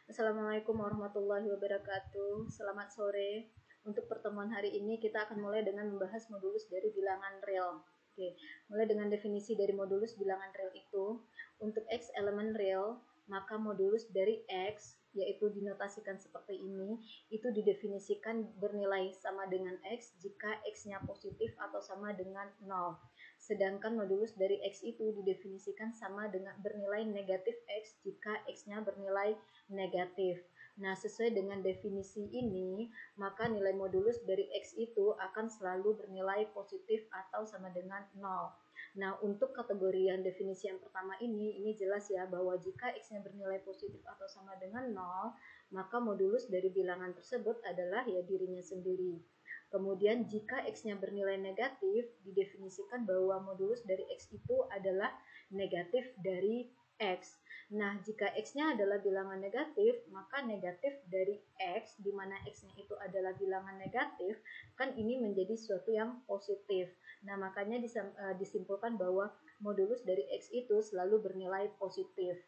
Assalamualaikum warahmatullahi wabarakatuh. Selamat sore. Untuk pertemuan hari ini kita akan mulai dengan membahas modulus dari bilangan real. Oke, mulai dengan definisi dari modulus bilangan real itu. Untuk X elemen real, maka modulus dari X, yaitu dinotasikan seperti ini, itu didefinisikan bernilai sama dengan X jika X-nya positif atau sama dengan 0. Sedangkan modulus dari X itu didefinisikan sama dengan bernilai negatif X jika X-nya bernilai negatif. Nah, sesuai dengan definisi ini, maka nilai modulus dari X itu akan selalu bernilai positif atau sama dengan 0. Nah, untuk kategori yang definisi yang pertama ini jelas ya bahwa jika X-nya bernilai positif atau sama dengan 0, maka modulus dari bilangan tersebut adalah ya dirinya sendiri. Kemudian jika X-nya bernilai negatif, didefinisikan bahwa modulus dari X itu adalah negatif dari X. Nah, jika X-nya adalah bilangan negatif, maka negatif dari X, di mana X-nya itu adalah bilangan negatif, kan ini menjadi sesuatu yang positif. Nah, makanya disimpulkan bahwa modulus dari X itu selalu bernilai positif.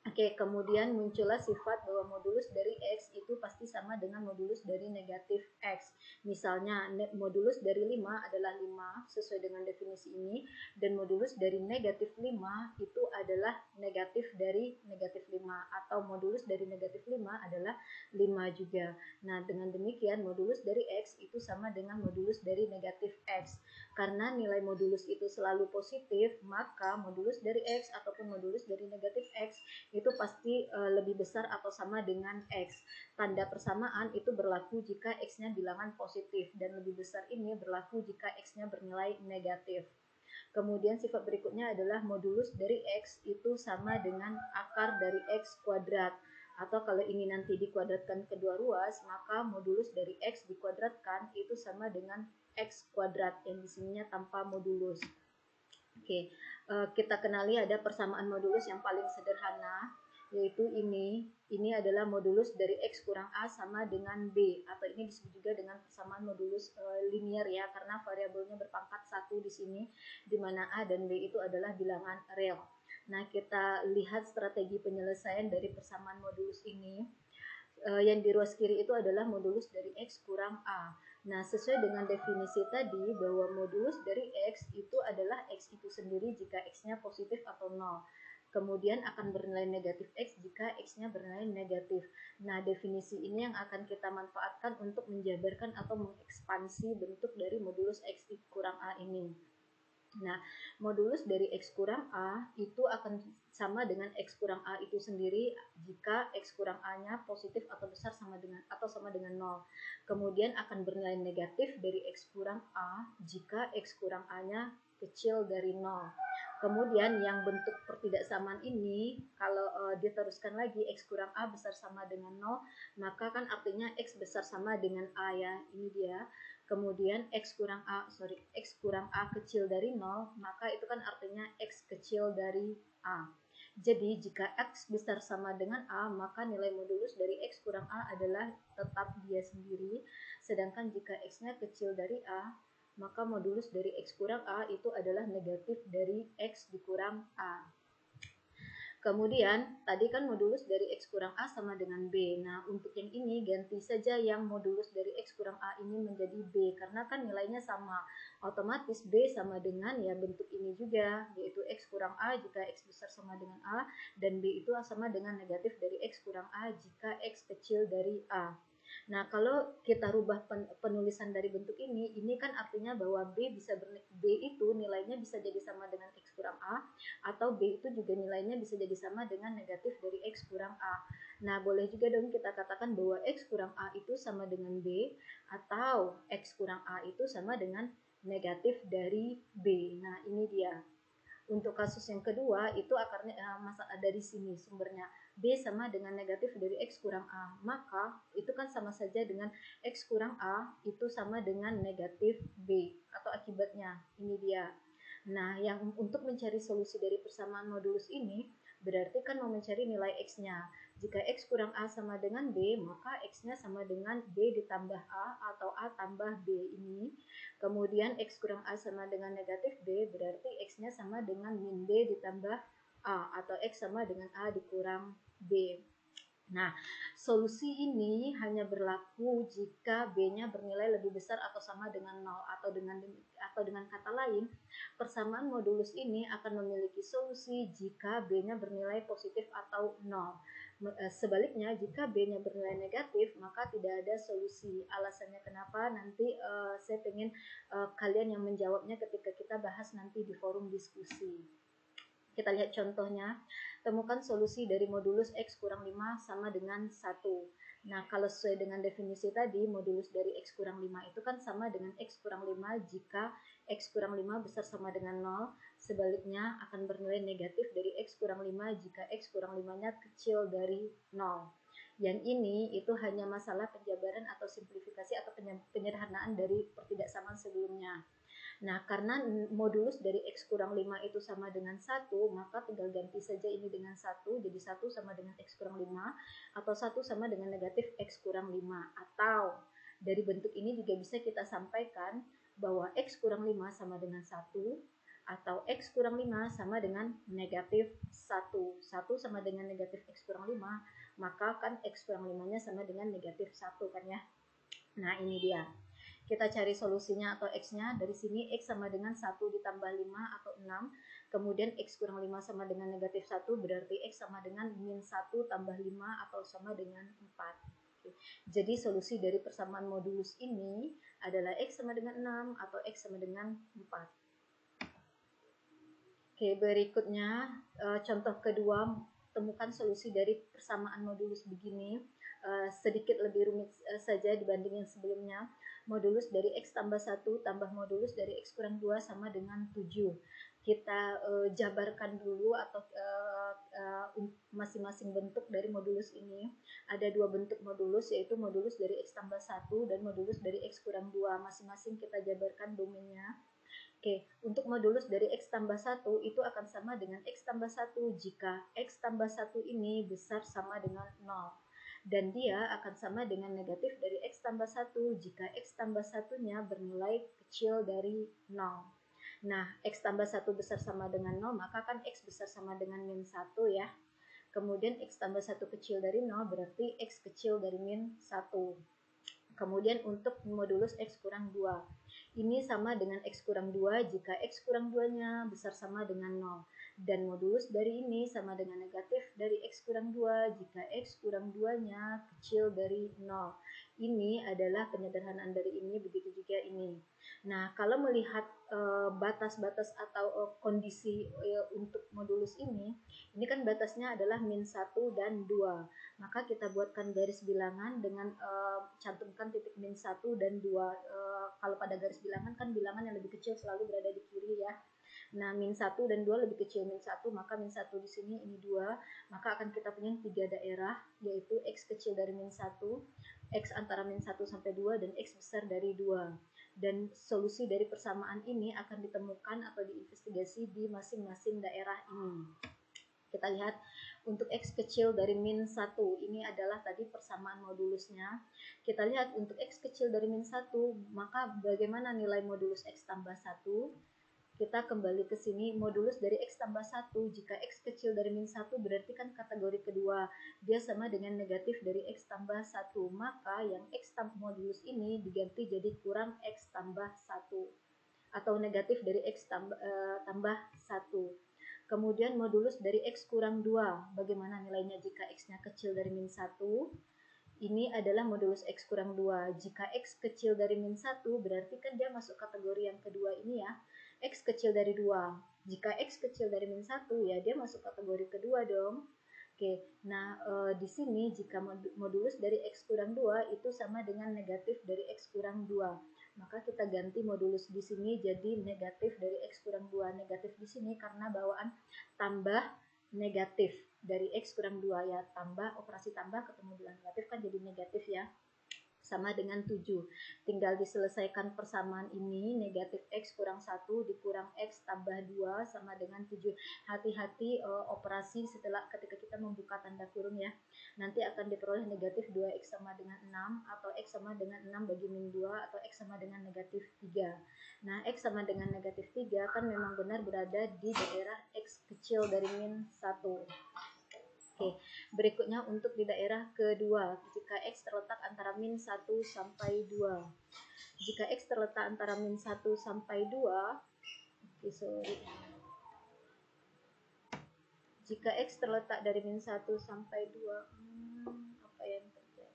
Oke, kemudian muncullah sifat bahwa modulus dari X itu pasti sama dengan modulus dari negatif X. Misalnya, modulus dari 5 adalah 5 sesuai dengan definisi ini, dan modulus dari negatif 5 itu adalah negatif dari negatif 5, atau modulus dari negatif 5 adalah 5 juga. Nah, dengan demikian modulus dari X itu sama dengan modulus dari negatif X. Karena nilai modulus itu selalu positif, maka modulus dari X ataupun modulus dari negatif X itu pasti lebih besar atau sama dengan X. Tanda persamaan itu berlaku jika X-nya bilangan positif, dan lebih besar ini berlaku jika X-nya bernilai negatif. Kemudian sifat berikutnya adalah modulus dari X itu sama dengan akar dari X kuadrat. Atau kalau ini nanti dikuadratkan kedua ruas, maka modulus dari X dikuadratkan itu sama dengan X kuadrat, yang di sininya tanpa modulus. Oke, kita kenali ada persamaan modulus yang paling sederhana, yaitu ini adalah modulus dari X kurang A sama dengan B, atau ini disebut juga dengan persamaan modulus linear ya, karena variabelnya berpangkat 1 di sini, di mana A dan B itu adalah bilangan real. Nah, kita lihat strategi penyelesaian dari persamaan modulus ini. Yang di ruas kiri itu adalah modulus dari X kurang A. Nah, sesuai dengan definisi tadi bahwa modulus dari X itu adalah X itu sendiri jika X-nya positif atau 0. Kemudian akan bernilai negatif X jika X-nya bernilai negatif. Nah, definisi ini yang akan kita manfaatkan untuk menjabarkan atau mengekspansi bentuk dari modulus X kurang A ini. Nah, modulus dari X kurang A itu akan sama dengan X kurang A itu sendiri jika X kurang A-nya positif atau besar sama dengan 0. Kemudian akan bernilai negatif dari X kurang A jika X kurang A-nya kecil dari 0. Kemudian yang bentuk pertidaksamaan ini kalau diteruskan lagi X kurang A besar sama dengan 0, maka kan artinya X besar sama dengan A ya. Ini dia. Kemudian X kurang A kecil dari 0, maka itu kan artinya X kecil dari A. Jadi jika X besar sama dengan A, maka nilai modulus dari X kurang A adalah tetap dia sendiri. Sedangkan jika X-nya kecil dari A, maka modulus dari X kurang A itu adalah negatif dari X dikurang A. Kemudian, tadi kan modulus dari X kurang A sama dengan B. Nah, untuk yang ini ganti saja yang modulus dari X kurang A ini menjadi B, karena kan nilainya sama. Otomatis B sama dengan ya bentuk ini juga, yaitu X kurang A jika X besar sama dengan A, dan B itu sama dengan negatif dari X kurang A jika X kecil dari A. Nah, kalau kita rubah penulisan dari bentuk ini kan artinya bahwa B itu nilainya bisa jadi sama dengan X kurang A, atau B itu juga nilainya bisa jadi sama dengan negatif dari X kurang A. Nah, boleh juga dong kita katakan bahwa X kurang A itu sama dengan B, atau X kurang A itu sama dengan negatif dari B. Nah, ini dia. Untuk kasus yang kedua itu akarnya dari sini sumbernya. B sama dengan negatif dari X kurang A, maka itu kan sama saja dengan X kurang A itu sama dengan negatif B, atau akibatnya. Ini dia. Nah, yang untuk mencari solusi dari persamaan modulus ini berarti kan mau mencari nilai X-nya. Jika X kurang A sama dengan B, maka X-nya sama dengan B ditambah A atau A tambah B ini. Kemudian X kurang A sama dengan negatif B, berarti X-nya sama dengan min B ditambah A, atau X sama dengan A dikurang B. Nah, solusi ini hanya berlaku jika B-nya bernilai lebih besar atau sama dengan 0, atau dengan kata lain, persamaan modulus ini akan memiliki solusi jika B-nya bernilai positif atau 0. Sebaliknya, jika B-nya bernilai negatif, maka tidak ada solusi. Alasannya kenapa nanti saya pengen kalian yang menjawabnya ketika kita bahas nanti di forum diskusi. Kita lihat contohnya. Temukan solusi dari modulus X kurang 5 sama dengan 1. Nah, kalau sesuai dengan definisi tadi, modulus dari X kurang 5 itu kan sama dengan X kurang 5 jika X kurang 5 besar sama dengan 0. Sebaliknya akan bernilai negatif dari X kurang 5 jika X kurang 5-nya kecil dari 0. Yang ini itu hanya masalah penjabaran atau simplifikasi atau penyederhanaan dari pertidaksamaan sebelumnya. Nah, karena modulus dari X kurang 5 itu sama dengan 1, maka tinggal ganti saja ini dengan 1, jadi 1 sama dengan X kurang 5, atau 1 sama dengan negatif X kurang 5. Atau, dari bentuk ini juga bisa kita sampaikan bahwa X kurang 5 sama dengan 1, atau X kurang 5 sama dengan negatif 1. 1 sama dengan negatif X kurang 5, maka kan X kurang 5-nya sama dengan negatif 1 kan ya. Nah, ini dia. Kita cari solusinya atau X-nya. Dari sini X sama dengan 1 ditambah 5 atau 6. Kemudian X kurang 5 sama dengan negatif 1. Berarti X sama dengan min 1 tambah 5 atau sama dengan 4. Oke. Jadi solusi dari persamaan modulus ini adalah X sama dengan 6 atau X sama dengan 4. Oke, berikutnya contoh kedua. Temukan solusi dari persamaan modulus begini. Sedikit lebih rumit saja dibanding yang sebelumnya. Modulus dari X tambah 1 tambah modulus dari X kurang 2 sama dengan 7. Kita jabarkan dulu atau masing-masing bentuk dari modulus ini. Ada dua bentuk modulus, yaitu modulus dari X tambah 1 dan modulus dari X kurang 2. Masing-masing kita jabarkan domainnya. Oke, untuk modulus dari X tambah 1 itu akan sama dengan X tambah 1 jika X tambah 1 ini besar sama dengan 0. Dan dia akan sama dengan negatif dari X tambah 1 jika X tambah 1-nya bernilai kecil dari 0. Nah, X tambah 1 besar sama dengan 0, maka kan X besar sama dengan min 1 ya. Kemudian X tambah 1 kecil dari 0 berarti X kecil dari min 1. Kemudian untuk modulus X kurang 2. Ini sama dengan X kurang 2 jika X kurang 2-nya besar sama dengan 0. Dan modulus dari ini sama dengan negatif dari X kurang 2 jika X kurang 2-nya kecil dari 0. Ini adalah penyederhanaan dari ini, begitu juga ini. Nah, kalau melihat batas-batas atau kondisi untuk modulus ini kan batasnya adalah min 1 dan 2. Maka kita buatkan garis bilangan dengan cantumkan titik min 1 dan 2. Kalau pada garis bilangan kan bilangan yang lebih kecil selalu berada di kiri ya. Nah, min 1 dan 2 lebih kecil min 1, maka min 1 di sini, ini 2. Maka akan kita punya 3 daerah, yaitu X kecil dari min 1, X antara min 1 sampai 2, dan X besar dari 2. Dan solusi dari persamaan ini akan ditemukan atau diinvestigasi di masing-masing daerah ini. Kita lihat untuk X kecil dari min 1, ini adalah tadi persamaan modulusnya. Kita lihat untuk X kecil dari min 1, maka bagaimana nilai modulus X tambah 1? Kita kembali ke sini, modulus dari X tambah 1, jika X kecil dari min 1 berarti kan kategori kedua, dia sama dengan negatif dari X tambah 1, maka yang X tambah modulus ini diganti jadi kurang X tambah 1, atau negatif dari X tambah 1. Kemudian modulus dari X kurang 2, bagaimana nilainya jika X-nya kecil dari min 1? Ini adalah modulus X kurang 2. Jika X kecil dari min 1, berarti kan dia masuk kategori yang kedua ini ya. X kecil dari 2. Jika X kecil dari min 1, ya dia masuk kategori kedua dong. Oke, nah di sini jika modulus dari X kurang 2 itu sama dengan negatif dari X kurang 2. Maka kita ganti modulus di sini jadi negatif dari X kurang 2. Negatif di sini karena bawaan tambah negatif dari X kurang 2 ya. Tambah, operasi tambah ketemu dengan negatif kan jadi negatif ya. Sama dengan 7. Tinggal diselesaikan persamaan ini, negatif X kurang 1 dikurang X tambah 2 sama dengan 7. Hati-hati operasi setelah ketika kita membuka tanda kurung ya. Nanti akan diperoleh negatif 2X sama dengan 6, atau X sama dengan 6 bagi min 2, atau X sama dengan negatif 3. Nah, X sama dengan negatif 3 kan memang benar berada di daerah X kecil dari min 1. Oke, berikutnya untuk di daerah kedua, jika X terletak antara min 1 sampai 2. Jika X terletak antara min 1 sampai 2, jika X terletak dari min 1 sampai 2, apa yang terjadi?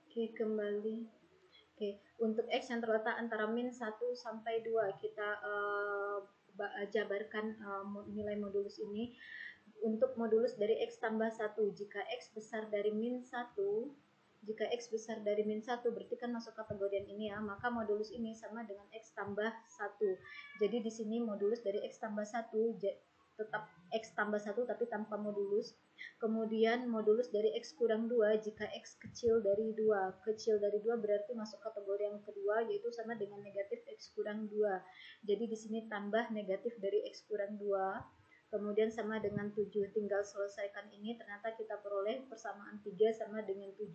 Oke, kembali. Oke, untuk X yang terletak antara min 1 sampai 2, kita jabarkan nilai modulus ini. Untuk modulus dari X tambah 1, jika X besar dari min 1, jika X besar dari min 1 berarti kan masuk kategori yang ini ya, maka modulus ini sama dengan X tambah 1. Jadi di sini modulus dari X tambah 1 tetap X tambah 1 tapi tanpa modulus. Kemudian modulus dari X kurang 2 jika X kecil dari 2. Kecil dari 2 berarti masuk kategori yang kedua, yaitu sama dengan negatif X kurang 2. Jadi di sini tambah negatif dari X kurang 2. Kemudian sama dengan 7. Tinggal selesaikan ini, ternyata kita peroleh persamaan 3 sama dengan 7.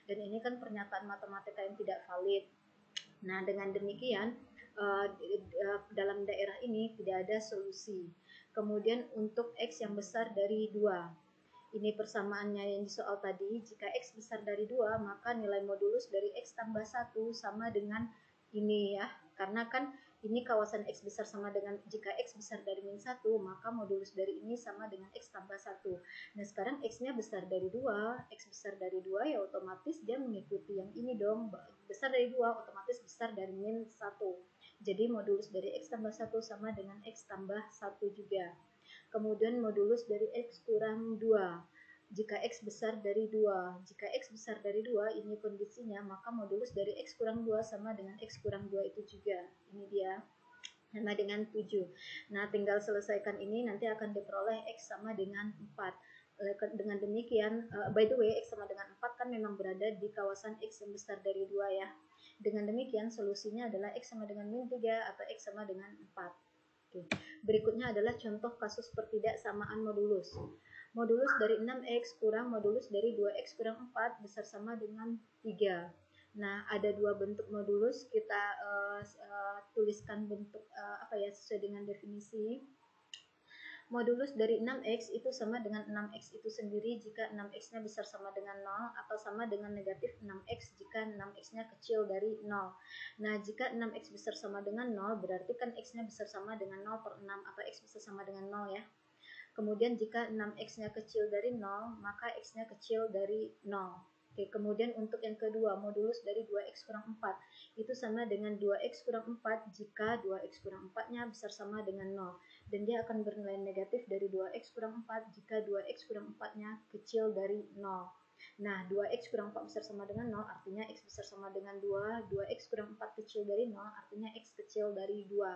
Dan ini kan pernyataan matematika yang tidak valid. Nah, dengan demikian dalam daerah ini tidak ada solusi. Kemudian untuk X yang besar dari 2, ini persamaannya yang di soal tadi. Jika X besar dari 2, maka nilai modulus dari X tambah 1 sama dengan ini ya. Karena kan ini kawasan X besar sama dengan, jika X besar dari min 1, maka modulus dari ini sama dengan X tambah 1. Nah, sekarang X-nya besar dari 2, X besar dari 2 ya otomatis dia mengikuti yang ini dong. Besar dari 2 otomatis besar dari min 1. Jadi modulus dari X tambah 1 sama dengan X tambah 1 juga. Kemudian modulus dari X kurang 2. Jika X besar dari 2, jika X besar dari 2 ini kondisinya, maka modulus dari X kurang 2 sama dengan X kurang 2 itu juga. Ini dia, sama dengan 7. Nah, tinggal selesaikan ini, nanti akan diperoleh X sama dengan 4. Dengan demikian, by the way, X sama dengan 4 kan memang berada di kawasan X yang besar dari 2 ya. Dengan demikian, solusinya adalah X sama dengan min 3 atau X sama dengan 4. Oke. Berikutnya adalah contoh kasus pertidaksamaan modulus. Modulus dari 6X kurang modulus dari 2X kurang 4 besar sama dengan 3. Nah, ada dua bentuk modulus, kita tuliskan bentuk sesuai dengan definisi. Modulus dari 6X itu sama dengan 6X itu sendiri jika 6X-nya besar sama dengan 0 atau sama dengan negatif 6X jika 6X-nya kecil dari 0. Nah, jika 6X besar sama dengan 0 berarti kan X-nya besar sama dengan 0 per 6 atau X besar sama dengan 0 ya. Kemudian jika 6X-nya kecil dari 0 maka X-nya kecil dari 0. Oke, kemudian untuk yang kedua, modulus dari 2X kurang 4 itu sama dengan 2X kurang 4 jika 2X kurang 4-nya besar sama dengan 0. Dan dia akan bernilai negatif dari 2X kurang 4 jika 2X kurang 4-nya kecil dari 0. Nah, 2X kurang 4 besar sama dengan 0 artinya X besar sama dengan 2. 2X kurang 4 kecil dari 0 artinya X kecil dari 2.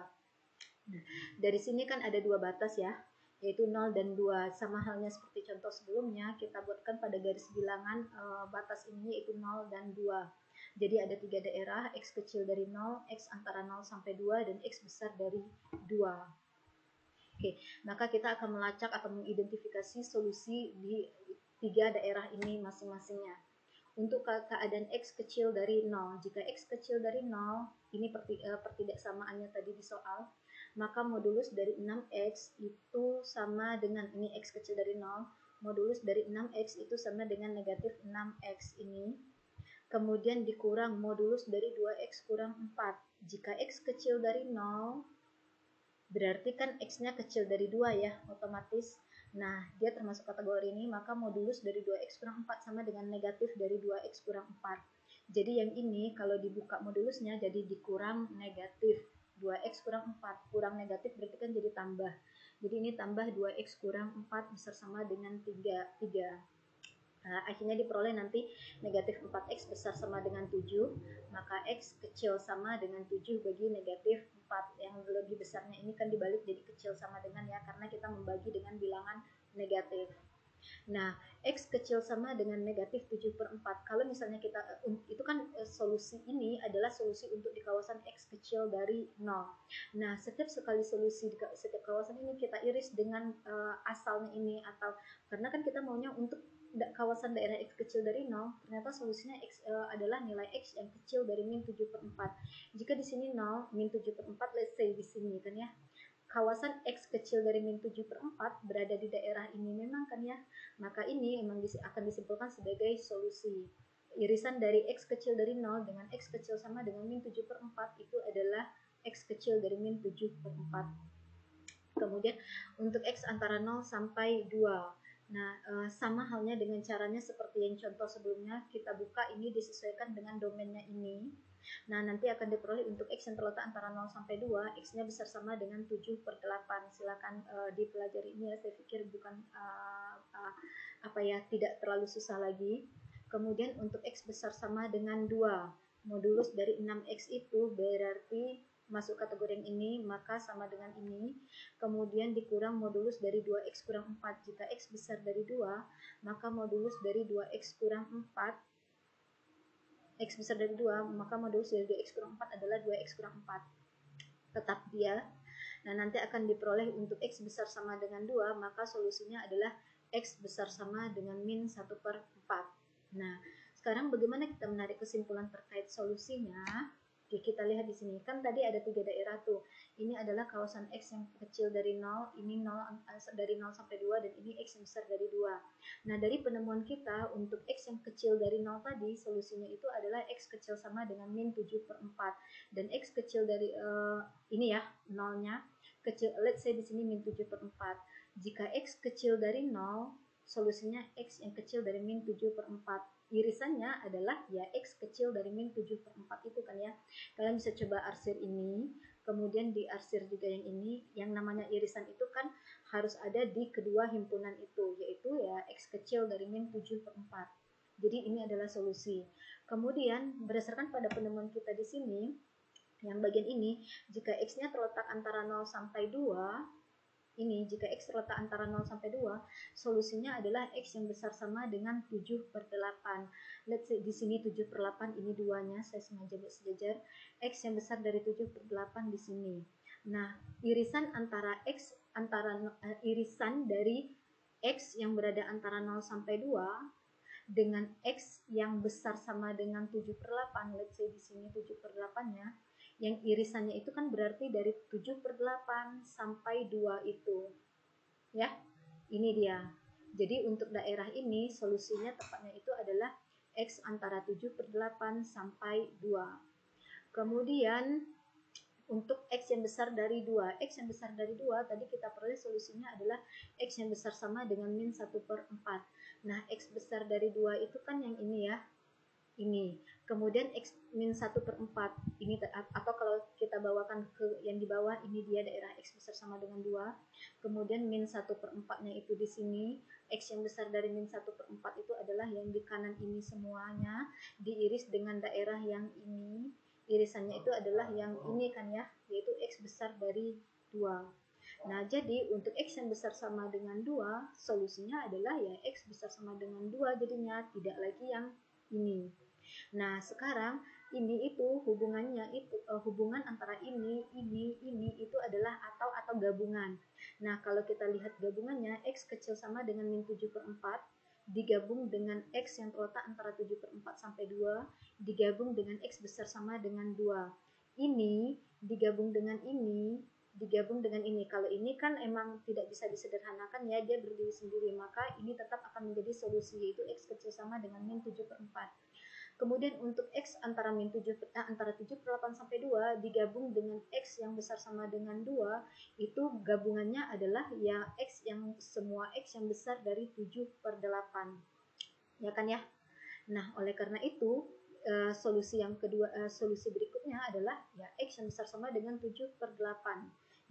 Nah, dari sini kan ada dua batas ya, yaitu 0 dan 2. Sama halnya seperti contoh sebelumnya, kita buatkan pada garis bilangan batas ini yaitu 0 dan 2. Jadi ada 3 daerah, X kecil dari 0, X antara 0 sampai 2, dan X besar dari 2. Oke, maka kita akan melacak atau mengidentifikasi solusi di 3 daerah ini masing-masingnya. Untuk keadaan X kecil dari 0, jika X kecil dari 0, ini pertidaksamaannya tadi di soal, maka modulus dari 6X itu sama dengan, ini X kecil dari 0, modulus dari 6X itu sama dengan negatif 6X ini. Kemudian dikurang modulus dari 2X kurang 4. Jika X kecil dari 0, berarti kan X-nya kecil dari 2 ya, otomatis. Nah, dia termasuk kategori ini, maka modulus dari 2X kurang 4 sama dengan negatif dari 2X kurang 4. Jadi yang ini kalau dibuka modulusnya jadi dikurang negatif 2X kurang 4. Kurang negatif berarti kan jadi tambah. Jadi ini tambah 2X kurang 4 besar sama dengan 3. Nah, akhirnya diperoleh nanti negatif 4X besar sama dengan 7, maka X kecil sama dengan 7 bagi negatif 4. Yang lebih besarnya ini kan dibalik jadi kecil sama dengan ya, karena kita membagi dengan bilangan negatif. Nah, X kecil sama dengan negatif 7 per 4. Kalau misalnya kita, itu kan solusi ini adalah solusi untuk di kawasan X kecil dari 0. Nah, setiap sekali solusi di setiap kawasan ini kita iris dengan asalnya ini, atau karena kan kita maunya untuk kawasan daerah X kecil dari 0, ternyata solusinya X adalah nilai X yang kecil dari min 7/4. Jika di sini 0, min 7/4, let's say di sini kan ya, kawasan X kecil dari min 7/4 berada di daerah ini memang kan ya, maka ini memang akan disimpulkan sebagai solusi. Irisan dari X kecil dari 0 dengan X kecil sama dengan min 7/4 itu adalah X kecil dari min 7/4. Kemudian untuk X antara 0 sampai 2. Nah, sama halnya dengan caranya seperti yang contoh sebelumnya, kita buka ini disesuaikan dengan domainnya ini. Nah, nanti akan diperoleh untuk X yang terletak antara 0 sampai 2, X-nya besar sama dengan 7/8. Silakan dipelajari ini ya, saya pikir bukan tidak terlalu susah lagi. Kemudian untuk X besar sama dengan 2, modulus dari 6X itu berarti masuk kategori yang ini, maka sama dengan ini. Kemudian dikurang modulus dari 2X kurang 4. Jika X besar dari 2, maka modulus dari 2X kurang 4, X besar dari 2, maka modulus dari 2X kurang 4 adalah 2X kurang 4. Tetap dia. Nah, nanti akan diperoleh untuk X besar sama dengan 2, maka solusinya adalah X besar sama dengan min 1/4. Nah, sekarang bagaimana kita menarik kesimpulan terkait solusinya? Oke, kita lihat di sini. Kan tadi ada 3 daerah tuh. Ini adalah kawasan X yang kecil dari 0, ini 0 dari 0 sampai 2, dan ini X yang besar dari 2. Nah, dari penemuan kita untuk X yang kecil dari 0 tadi, solusinya itu adalah X kecil sama dengan min 7/4. Dan X kecil dari ini ya, 0-nya kecil, let's say di sini min 7/4. Jika X kecil dari 0, solusinya X yang kecil dari min 7/4. Irisannya adalah ya X kecil dari min 7/4 itu kan ya. Kalian bisa coba arsir ini, kemudian diarsir juga yang ini. Yang namanya irisan itu kan harus ada di kedua himpunan itu, yaitu ya X kecil dari min 7/4. Jadi ini adalah solusi. Kemudian berdasarkan pada penemuan kita di sini, yang bagian ini, jika X-nya terletak antara 0 sampai 2, ini jika X terletak antara 0 sampai 2, solusinya adalah X yang besar sama dengan 7/8. Let's say di sini 7/8, ini 2-nya, saya sengaja buat sejajar. X yang besar dari 7/8 di sini. Nah, irisan antara irisan dari X yang berada antara 0 sampai 2 dengan X yang besar sama dengan 7/8, let's say di sini 7/8-nya, yang irisannya itu kan berarti dari 7/8 sampai 2 itu. Ya, ini dia. Jadi untuk daerah ini solusinya tepatnya itu adalah X antara 7/8 sampai 2. Kemudian untuk X yang besar dari 2. X yang besar dari 2 tadi kita peroleh solusinya adalah X yang besar sama dengan min 1/4. Nah, X besar dari 2 itu kan yang ini ya. Ini. Kemudian X min 1/4 ini, atau kalau kita bawakan ke yang di bawah, ini dia daerah X besar sama dengan 2. Kemudian min 1/4-nya itu di sini. X yang besar dari min 1/4 itu adalah yang di kanan ini semuanya, diiris dengan daerah yang ini. Irisannya itu adalah yang ini kan ya, yaitu X besar dari 2. Nah, jadi untuk X yang besar sama dengan 2, solusinya adalah ya X besar sama dengan 2 jadinya, tidak lagi yang ini. Nah, sekarang ini itu hubungannya itu hubungan antara ini itu adalah atau gabungan. Nah, kalau kita lihat gabungannya, X kecil sama dengan min 7/4 digabung dengan X yang terletak antara 7/4 sampai 2 digabung dengan X besar sama dengan 2. Ini digabung dengan ini digabung dengan ini. Kalau ini kan emang tidak bisa disederhanakan ya, dia berdiri sendiri, maka ini tetap akan menjadi solusi, yaitu X kecil sama dengan min 7/4. Kemudian untuk X antara 7/8 sampai 2 digabung dengan X yang besar sama dengan 2, itu gabungannya adalah ya X yang semua X yang besar dari 7/8. Ya kan ya? Nah, oleh karena itu solusi yang kedua, solusi berikutnya adalah ya X yang besar sama dengan 7/8.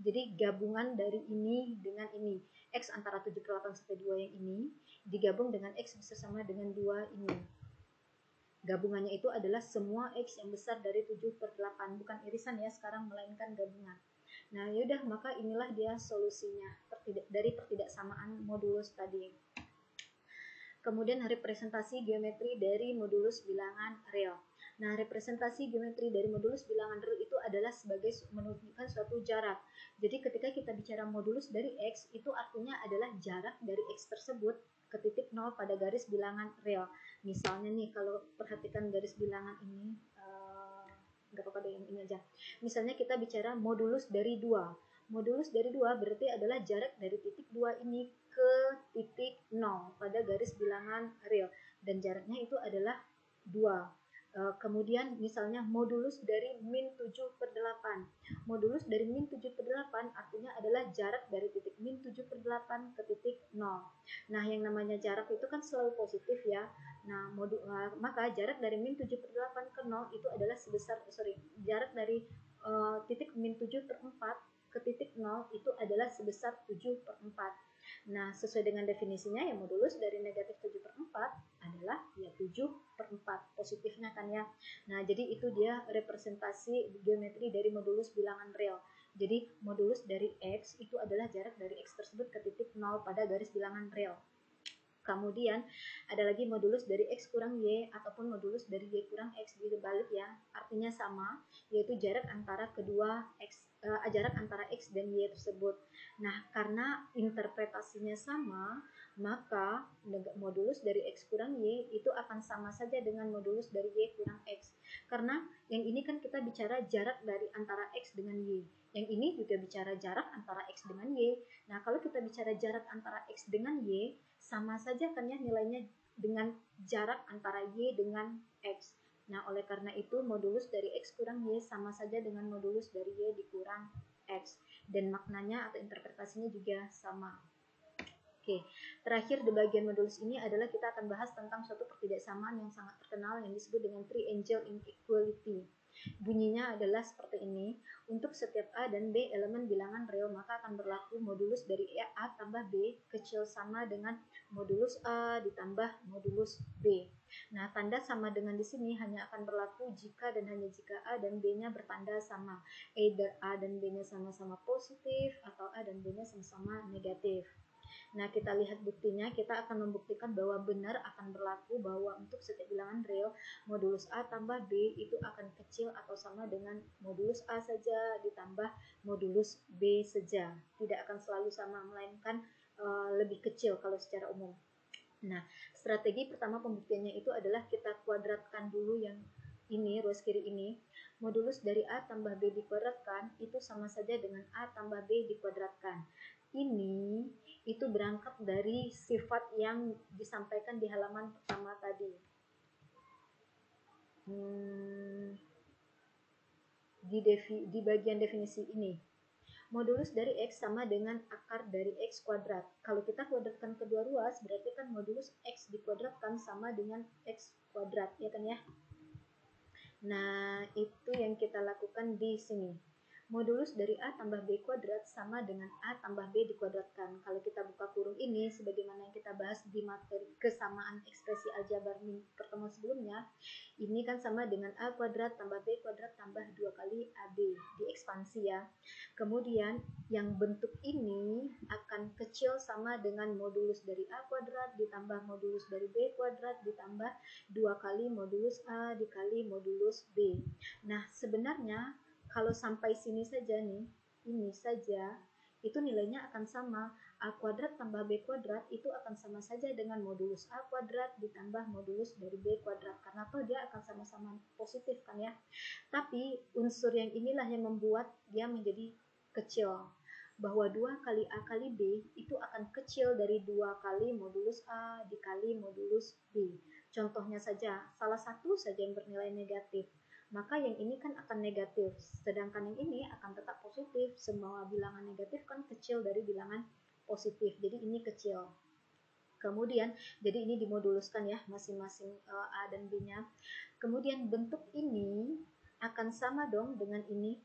Jadi gabungan dari ini dengan ini, X antara 7/8 sampai 2 yang ini digabung dengan X besar sama dengan 2 ini. Gabungannya itu adalah semua X yang besar dari 7/8, bukan irisan ya sekarang, melainkan gabungan. Nah, yaudah, maka inilah dia solusinya dari pertidaksamaan modulus tadi. Kemudian representasi geometri dari modulus bilangan real. Nah, representasi geometri dari modulus bilangan real itu adalah sebagai menunjukkan suatu jarak. Jadi ketika kita bicara modulus dari X, itu artinya adalah jarak dari X tersebut ke titik 0 pada garis bilangan real. Misalnya nih, kalau perhatikan garis bilangan ini, nggak apa-apa deh, yang ini aja. Misalnya kita bicara modulus dari 2. Modulus dari 2 berarti adalah jarak dari titik 2 ini ke titik 0 pada garis bilangan real. Dan jaraknya itu adalah 2. Kemudian misalnya modulus dari min 7/8. Modulus dari min 7/8 artinya adalah jarak dari titik min 7/8 ke titik 0. Nah, yang namanya jarak itu kan selalu positif ya. Nah, maka jarak dari min 7/8 ke 0 itu adalah jarak dari titik min 7/4 ke titik 0 itu adalah sebesar 7/4. Nah, sesuai dengan definisinya ya modulus dari negatif 7/4 adalah ya 7/4 positifnya kan ya. Nah, jadi itu dia representasi geometri dari modulus bilangan real. Jadi modulus dari X itu adalah jarak dari X tersebut ke titik 0 pada garis bilangan real. Kemudian ada lagi modulus dari X kurang Y ataupun modulus dari Y kurang X dibalik ya. Artinya sama, yaitu jarak antara kedua jarak antara X dan Y tersebut. Nah, karena interpretasinya sama, maka modulus dari X kurang Y itu akan sama saja dengan modulus dari Y kurang X. Karena yang ini kan kita bicara jarak dari antara X dengan Y. Yang ini juga bicara jarak antara X dengan Y. Nah, kalau kita bicara jarak antara X dengan Y, sama saja kan ya nilainya dengan jarak antara Y dengan X. Nah, oleh karena itu modulus dari X kurang Y sama saja dengan modulus dari Y dikurang X. Dan maknanya atau interpretasinya juga sama. Oke, terakhir di bagian modulus ini adalah kita akan bahas tentang suatu pertidaksamaan yang sangat terkenal yang disebut dengan triangle inequality. Bunyinya adalah seperti ini. Untuk setiap A dan B elemen bilangan real, maka akan berlaku modulus dari A tambah B kecil sama dengan modulus A ditambah modulus B. Nah, tanda sama dengan di sini hanya akan berlaku jika dan hanya jika A dan B-nya bertanda sama. Either A dan B-nya sama-sama positif atau A dan B-nya sama-sama negatif. Nah, kita lihat buktinya, kita akan membuktikan bahwa benar akan berlaku bahwa untuk setiap bilangan real, modulus A tambah B itu akan kecil atau sama dengan modulus A saja ditambah modulus B saja. Tidak akan selalu sama, melainkan lebih kecil kalau secara umum. Nah, strategi pertama pembuktiannya itu adalah kita kuadratkan dulu yang ini, ruas kiri ini. Modulus dari A tambah B dikuadratkan itu sama saja dengan A tambah B dikuadratkan. Ini itu berangkat dari sifat yang disampaikan di halaman pertama tadi. Di bagian definisi ini. Modulus dari X sama dengan akar dari X kuadrat. Kalau kita kuadratkan kedua ruas, berarti kan modulus X dikuadratkan sama dengan X kuadrat, ya kan ya? Nah, itu yang kita lakukan di sini. Modulus dari A tambah B kuadrat sama dengan A tambah B dikuadratkan. Kalau kita buka kurung ini, sebagaimana yang kita bahas di materi kesamaan ekspresi aljabar pertemuan sebelumnya, ini kan sama dengan A kuadrat tambah B kuadrat tambah 2 kali AB, diekspansi ya. Kemudian, yang bentuk ini akan kecil sama dengan modulus dari A kuadrat ditambah modulus dari B kuadrat ditambah 2 kali modulus A dikali modulus B. Nah, sebenarnya kalau sampai sini saja nih, ini saja, itu nilainya akan sama. A kuadrat tambah B kuadrat itu akan sama saja dengan modulus A kuadrat ditambah modulus dari B kuadrat. Karena toh dia akan sama-sama positif kan ya. Tapi unsur yang inilah yang membuat dia menjadi kecil. Bahwa 2 kali A kali B itu akan kecil dari 2 kali modulus A dikali modulus B. Contohnya saja, salah satu saja yang bernilai negatif, maka yang ini kan akan negatif, sedangkan yang ini akan tetap positif. Semua bilangan negatif kan kecil dari bilangan positif, jadi ini kecil. Kemudian, jadi ini dimoduluskan ya, masing-masing A dan B-nya. Kemudian bentuk ini akan sama dong dengan ini,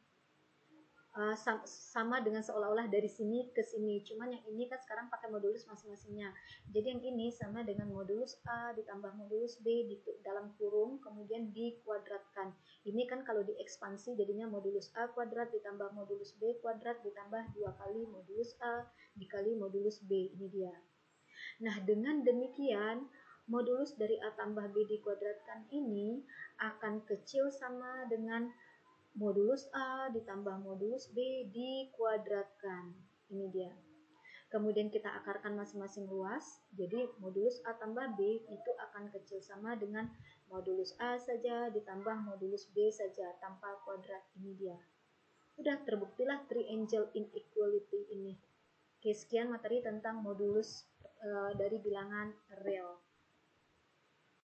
sama dengan seolah-olah dari sini ke sini, cuman yang ini kan sekarang pakai modulus masing-masingnya. Jadi yang ini sama dengan modulus A ditambah modulus B di dalam kurung kemudian dikuadratkan. Ini kan kalau diekspansi jadinya modulus A kuadrat ditambah modulus B kuadrat ditambah 2 kali modulus A dikali modulus B, ini dia. Nah, dengan demikian modulus dari A tambah B dikuadratkan ini akan kecil sama dengan modulus A ditambah modulus B dikuadratkan. Ini dia. Kemudian kita akarkan masing-masing ruas. Jadi modulus A tambah B itu akan kecil sama dengan modulus A saja ditambah modulus B saja tanpa kuadrat. Ini dia. Udah terbuktilah triangle inequality ini. Oke, sekian materi tentang modulus dari bilangan real.